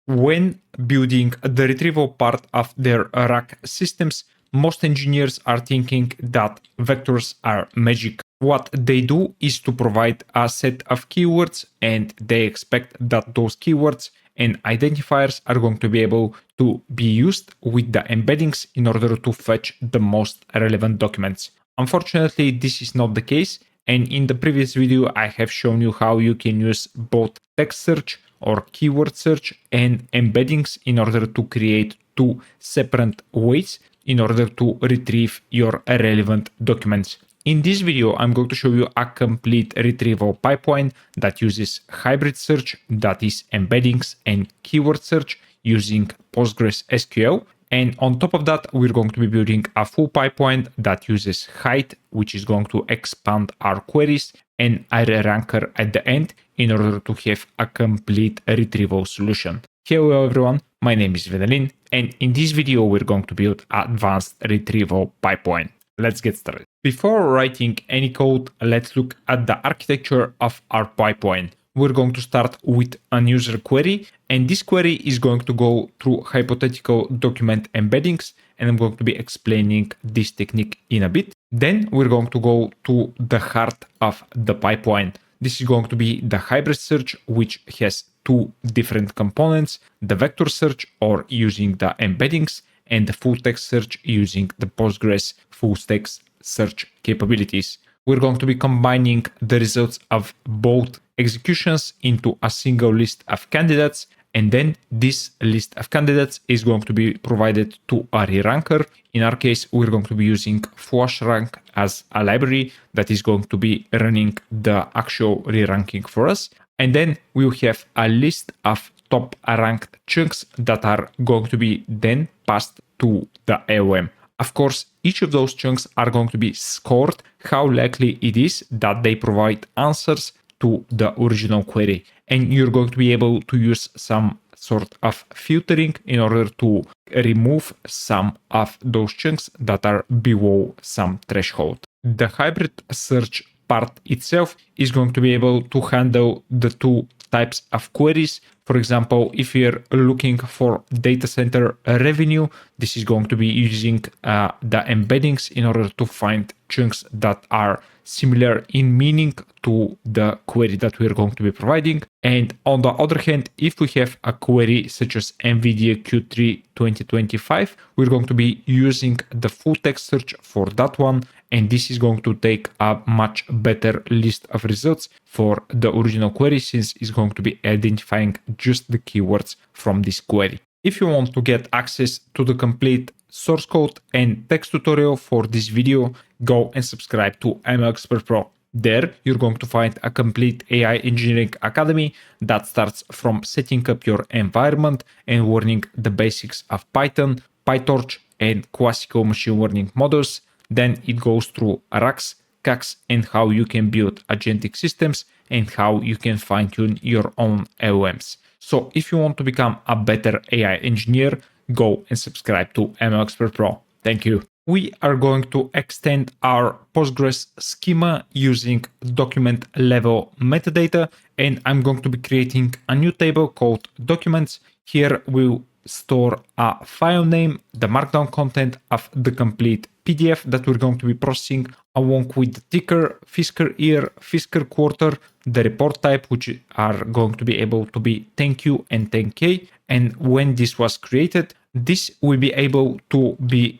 When building the retrieval part of their RAG systems, most engineers are thinking that vectors are magic. What they do is to provide a set of keywords, and they expect that those keywords and identifiers are going to be able to be used with the embeddings in order to fetch the most relevant documents. Unfortunately, this is not the case. And in the previous video, I have shown you how you can use both text search or keyword search and embeddings in order to create two separate ways in order to retrieve your relevant documents. In this video, I'm going to show you a complete retrieval pipeline that uses hybrid search, that is embeddings and keyword search using PostgreSQL. And on top of that, we're going to be building a full pipeline that uses HyDE, which is going to expand our queries, and a Reranker at the end in order to have a complete retrieval solution. Hello everyone, my name is Venelin, and in this video, we're going to build Advanced Retrieval Pipeline. Let's get started. Before writing any code, let's look at the architecture of our pipeline. We're going to start with a user query, and this query is going to go through hypothetical document embeddings, and I'm going to be explaining this technique in a bit. Then we're going to go to the heart of the pipeline. This is going to be the hybrid search, which has two different components, the vector search or using the embeddings, and the full text search using the Postgres full text search capabilities. We're going to be combining the results of both executions into a single list of candidates, and then this list of candidates is going to be provided to a reranker. In our case, we're going to be using FlashRank as a library that is going to be running the actual reranking for us. And then we'll have a list of top ranked chunks that are going to be then passed to the LLM. Of course, each of those chunks are going to be scored how likely it is that they provide answers to the original query. And you're going to be able to use some sort of filtering in order to remove some of those chunks that are below some threshold. The hybrid search part itself is going to be able to handle the two types of queries. For example, if you're looking for data center revenue, this is going to be using the embeddings in order to find chunks that are similar in meaning to the query that we're going to be providing. And on the other hand, if we have a query such as NVIDIA Q3 2025, we're going to be using the full text search for that one. And this is going to take a much better list of results for the original query, since it's going to be identifying just the keywords from this query. If you want to get access to the complete source code and text tutorial for this video, go and subscribe to ML Expert Pro. There, you're going to find a complete AI engineering academy that starts from setting up your environment and learning the basics of Python, PyTorch, and classical machine learning models. Then it goes through RAGs, CAGs, and how you can build agentic systems and how you can fine-tune your own LLMs. So if you want to become a better AI engineer, go and subscribe to ML Expert Pro. Thank you. We are going to extend our Postgres schema using document level metadata, and I'm going to be creating a new table called documents. Here we'll store a file name, the markdown content of the complete PDF that we're going to be processing, along with the ticker, fiscal year, fiscal quarter, the report type, which are going to be able to be thank you and 10K. And when this was created, this will be able to be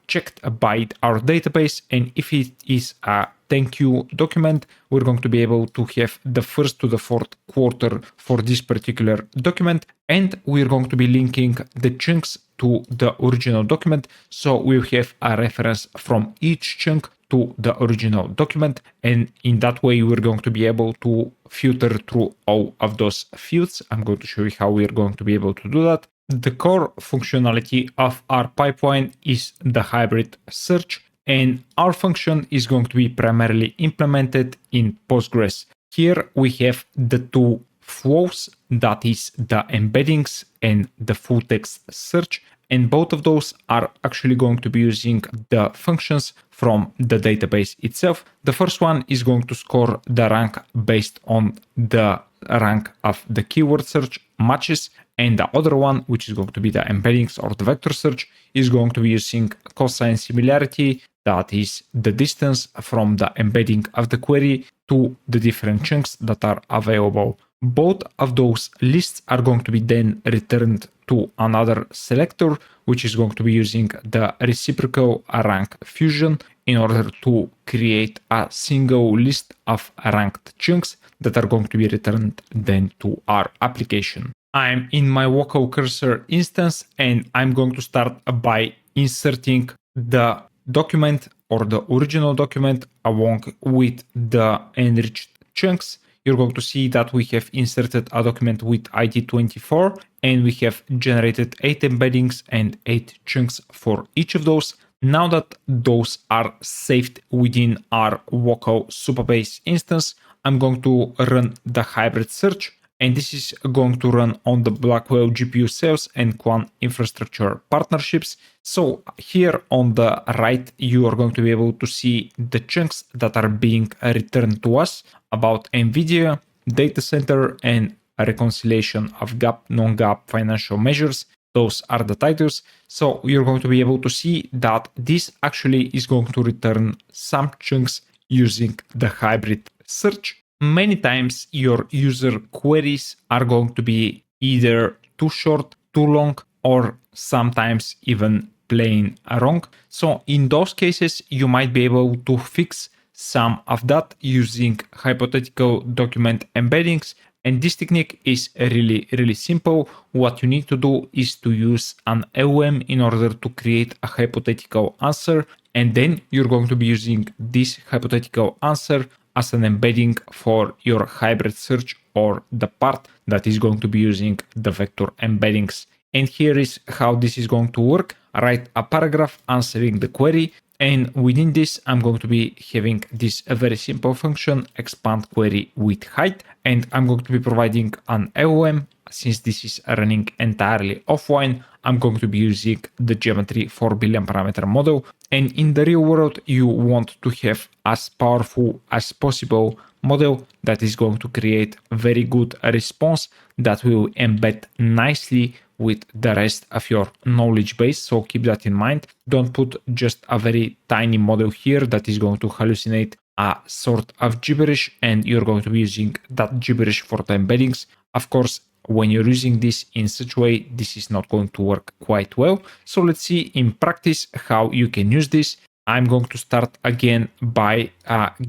checked by our database. And if it is a thank you document, we're going to be able to have the first to the fourth quarter for this particular document. And we're going to be linking the chunks to the original document. So we'll have a reference from each chunk to the original document. And in that way, we're going to be able to filter through all of those fields. I'm going to show you how we're going to be able to do that. The core functionality of our pipeline is the hybrid search, and our function is going to be primarily implemented in Postgres. Here we have the two flows, that is the embeddings and the full text search. And both of those are actually going to be using the functions from the database itself. The first one is going to score the rank based on the rank of the keyword search matches, and the other one, which is going to be the embeddings or the vector search, is going to be using cosine similarity, that is the distance from the embedding of the query to the different chunks that are available. Both of those lists are going to be then returned to another selector, which is going to be using the reciprocal rank fusion in order to create a single list of ranked chunks that are going to be returned then to our application. I'm in my local cursor instance, and I'm going to start by inserting the document or the original document along with the enriched chunks. You're going to see that we have inserted a document with ID 24, and we have generated 8 embeddings and 8 chunks for each of those. Now that those are saved within our local Supabase instance, I'm going to run the hybrid search, and this is going to run on the Blackwell GPU sales and Quan infrastructure partnerships. So here on the right, you are going to be able to see the chunks that are being returned to us about NVIDIA, data center, and a reconciliation of GAAP, non-GAAP financial measures. Those are the titles. So you're going to be able to see that this actually is going to return some chunks using the hybrid search. Many times your user queries are going to be either too short, too long, or sometimes even plain wrong. So in those cases, you might be able to fix some of that using hypothetical document embeddings. And this technique is really simple. What you need to do is to use an LM in order to create a hypothetical answer. And then you're going to be using this hypothetical answer as an embedding for your hybrid search or the part that is going to be using the vector embeddings. And here is how this is going to work. Write a paragraph answering the query. And within this, I'm going to be having this very simple function, expand query with height. And I'm going to be providing an LOM. Since this is running entirely offline, I'm going to be using the geometry 4 billion parameter model. And in the real world, you want to have as powerful as possible model that is going to create a very good response that will embed nicely with the rest of your knowledge base. So keep that in mind. Don't put just a very tiny model here that is going to hallucinate a sort of gibberish, and you're going to be using that gibberish for the embeddings. Of course, when you're using this in such a way, this is not going to work quite well. So let's see in practice how you can use this. I'm going to start again by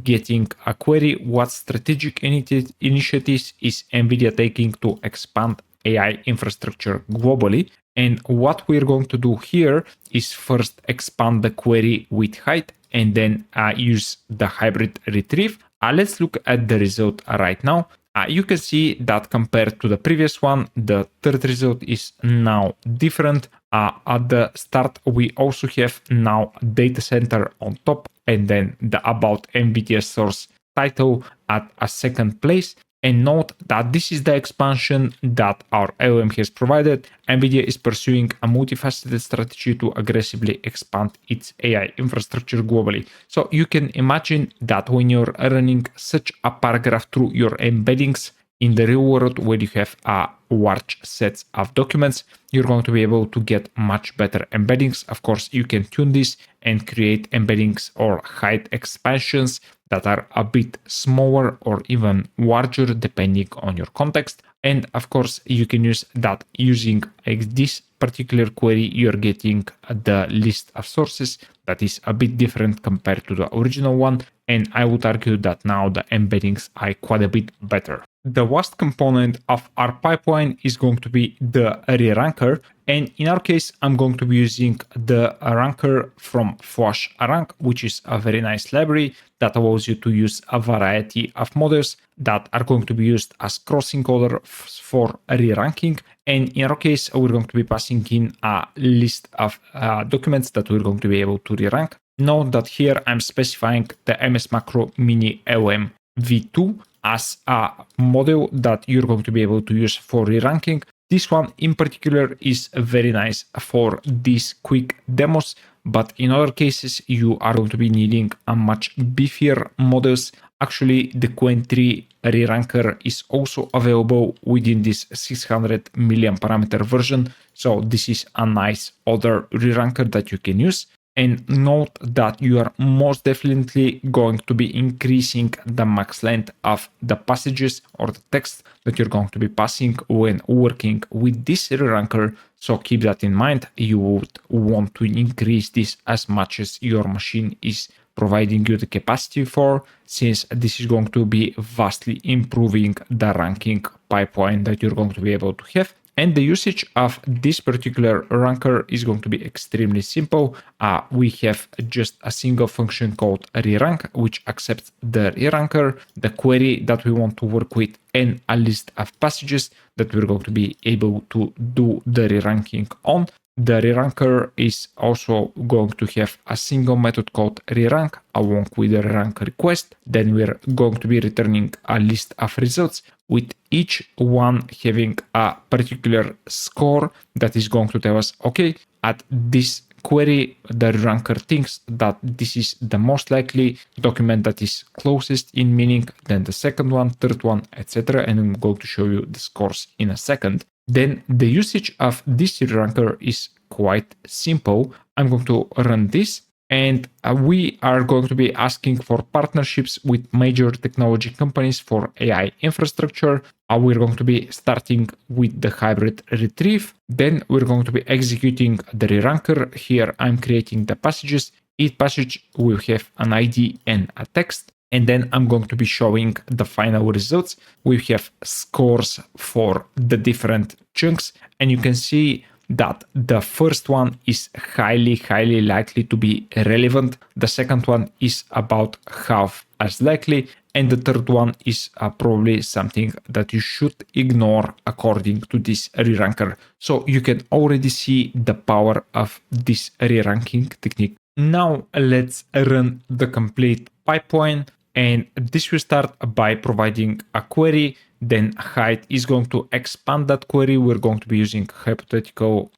getting a query. What strategic initiatives is NVIDIA taking to expand AI infrastructure globally? And what we're going to do here is first expand the query with height and then use the hybrid retrieve. Let's look at the result right now. You can see that compared to the previous one, the third result is now different. At the start, we also have now data center on top and then the about NVIDIA source title at a second place. And note that this is the expansion that our LM has provided. NVIDIA is pursuing a multifaceted strategy to aggressively expand its AI infrastructure globally. So you can imagine that when you're running such a paragraph through your embeddings in the real world, where you have a large sets of documents, you're going to be able to get much better embeddings. Of course, you can tune this and create embeddings or height expansions that are a bit smaller or even larger depending on your context. And of course, you can use that using this particular query, you're getting the list of sources that is a bit different compared to the original one. And I would argue that now the embeddings are quite a bit better. The last component of our pipeline is going to be the Reranker. And in our case, I'm going to be using the ranker from FlashRank, which is a very nice library that allows you to use a variety of models that are going to be used as cross-encoder for reranking. And in our case, we're going to be passing in a list of documents that we're going to be able to rerank. Note that here I'm specifying the MS Macro Mini LM V2 as a model that you're going to be able to use for reranking. This one in particular is very nice for these quick demos, but in other cases you are going to be needing a much beefier models Actually, the Qwen3 Reranker is also available within this 600 million parameter version. So this is a nice other reranker that you can use. And note that you are most definitely going to be increasing the max length of the passages or the text that you're going to be passing when working with this reranker. So keep that in mind. You would want to increase this as much as your machine is providing you the capacity for, since this is going to be vastly improving the ranking pipeline that you're going to be able to have. And the usage of this particular ranker is going to be extremely simple. We have just a single function called Rerank, which accepts the reranker, the query that we want to work with, and a list of passages that we're going to be able to do the reranking on. The reranker is also going to have a single method called rerank along with the rerank request. Then we're going to be returning a list of results with each one having a particular score that is going to tell us, okay, at this query, the reranker thinks that this is the most likely document that is closest in meaning, then the second one, third one, etc. And I'm going to show you the scores in a second. Then the usage of this reranker is quite simple. I'm going to run this, and we are going to be asking for partnerships with major technology companies for AI infrastructure. We're going to be starting with the hybrid retrieve. Then we're going to be executing the reranker. Here I'm creating the passages. Each passage will have an ID and a text. And then I'm going to be showing the final results. We have scores for the different chunks, and you can see that the first one is highly likely to be relevant. The second one is about half as likely, and the third one is probably something that you should ignore according to this reranker. So you can already see the power of this reranking technique. Now let's run the complete pipeline. And this will start by providing a query. Then HyDE is going to expand that query. We're going to be using hypothetical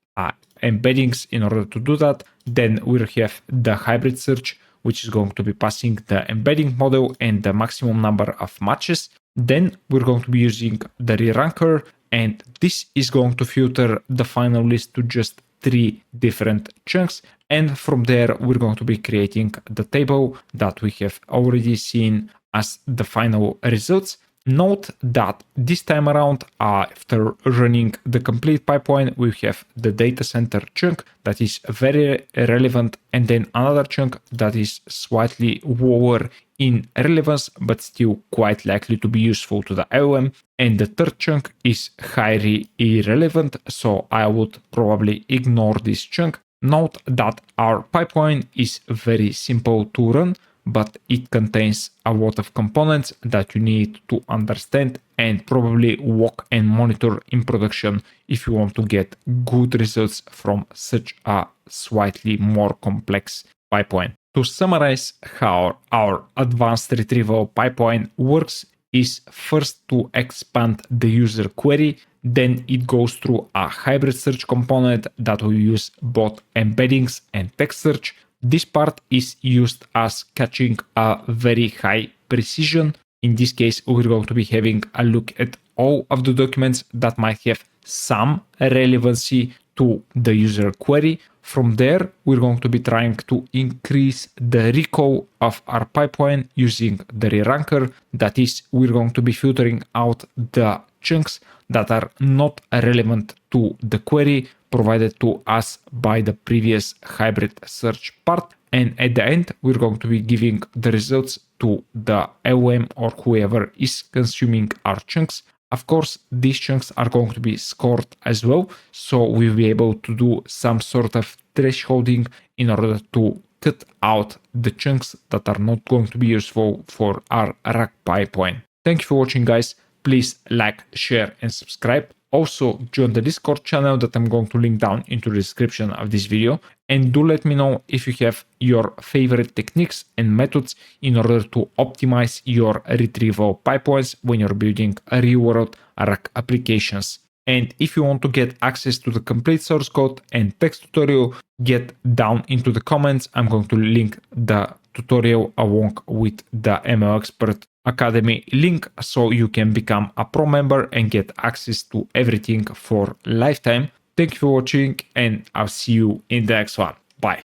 embeddings in order to do that. Then we'll have the hybrid search, which is going to be passing the embedding model and the maximum number of matches. Then we're going to be using the reranker, and this is going to filter the final list to just 3 different chunks. And from there, we're going to be creating the table that we have already seen as the final results. Note that this time around, after running the complete pipeline, we have the data center chunk that is very relevant, and then another chunk that is slightly lower in relevance, but still quite likely to be useful to the LLM. And the third chunk is highly irrelevant, so I would probably ignore this chunk. Note that our pipeline is very simple to run, but it contains a lot of components that you need to understand and probably walk and monitor in production if you want to get good results from such a slightly more complex pipeline. To summarize how our advanced retrieval pipeline works is first to expand the user query, then it goes through a hybrid search component that will use both embeddings and text search. This part is used as catching a very high precision. In this case, we're going to be having a look at all of the documents that might have some relevancy to the user query. From there, we're going to be trying to increase the recall of our pipeline using the reranker. That is, we're going to be filtering out the chunks that are not relevant to the query provided to us by the previous hybrid search part. And at the end, we're going to be giving the results to the LM or whoever is consuming our chunks. Of course, these chunks are going to be scored as well, so we'll be able to do some sort of thresholding in order to cut out the chunks that are not going to be useful for our RAG pipeline. Thank you for watching, guys. Please like, share, and subscribe. Also, join the Discord channel that I'm going to link down into the description of this video. And do let me know if you have your favorite techniques and methods in order to optimize your retrieval pipelines when you're building real-world RAG applications. And if you want to get access to the complete source code and text tutorial, get down into the comments. I'm going to link the tutorial along with the ML Expert Academy link so you can become a pro member and get access to everything for lifetime. Thank you for watching, and I'll see you in the next one. Bye.